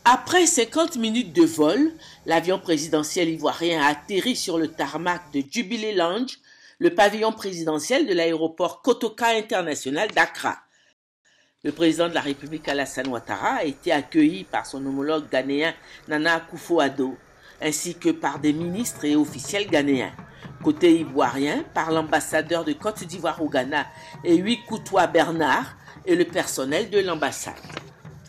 Après 50 minutes de vol, l'avion présidentiel ivoirien a atterri sur le tarmac de Jubilee Lounge, le pavillon présidentiel de l'aéroport Kotoka International d'Accra. Le président de la République Alassane Ouattara a été accueilli par son homologue ghanéen Nana Akufo-Addo, ainsi que par des ministres et officiels ghanéens. Côté ivoirien, par l'ambassadeur de Côte d'Ivoire au Ghana, Ewi Koutoua Bernard, et le personnel de l'ambassade.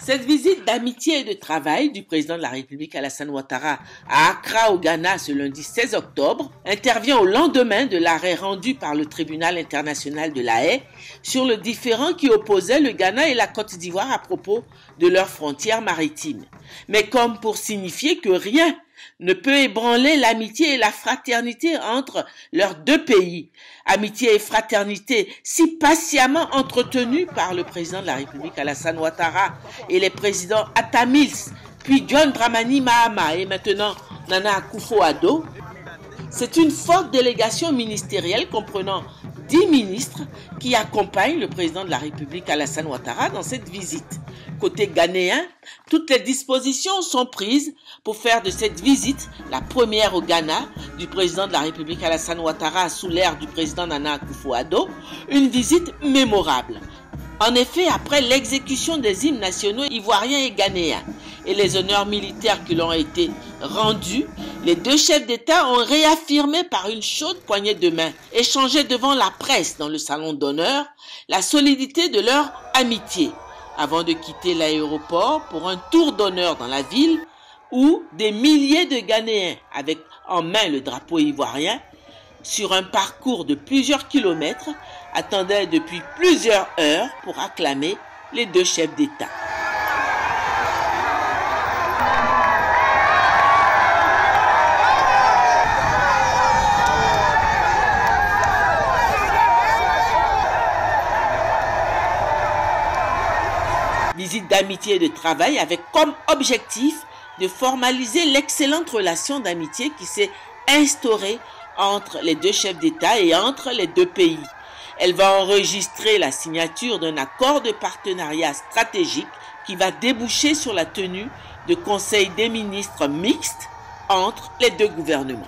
Cette visite d'amitié et de travail du président de la République Alassane Ouattara à Accra au Ghana ce lundi 16 octobre intervient au lendemain de l'arrêt rendu par le tribunal international de La Haye sur le différend qui opposait le Ghana et la Côte d'Ivoire à propos de leurs frontières maritimes. Mais comme pour signifier que rien ne peut ébranler l'amitié et la fraternité entre leurs deux pays. Amitié et fraternité si patiemment entretenues par le président de la République Alassane Ouattara et les présidents Atta Mills, puis John Dramani Mahama et maintenant Nana Akufo-Addo. C'est une forte délégation ministérielle comprenant 10 ministres qui accompagnent le président de la République Alassane Ouattara dans cette visite. Côté ghanéen, toutes les dispositions sont prises pour faire de cette visite, la première au Ghana du président de la République Alassane Ouattara sous l'ère du président Nana Akufo-Addo, une visite mémorable. En effet, après l'exécution des hymnes nationaux ivoiriens et ghanéens et les honneurs militaires qui leur ont été rendus, les deux chefs d'État ont réaffirmé par une chaude poignée de main, échangée devant la presse dans le salon d'honneur, la solidité de leur amitié, avant de quitter l'aéroport pour un tour d'honneur dans la ville où des milliers de Ghanéens, avec en main le drapeau ivoirien, sur un parcours de plusieurs kilomètres, attendaient depuis plusieurs heures pour acclamer les deux chefs d'État. Visite d'amitié et de travail avec comme objectif de formaliser l'excellente relation d'amitié qui s'est instaurée entre les deux chefs d'État et entre les deux pays. Elle va enregistrer la signature d'un accord de partenariat stratégique qui va déboucher sur la tenue de conseils des ministres mixtes entre les deux gouvernements.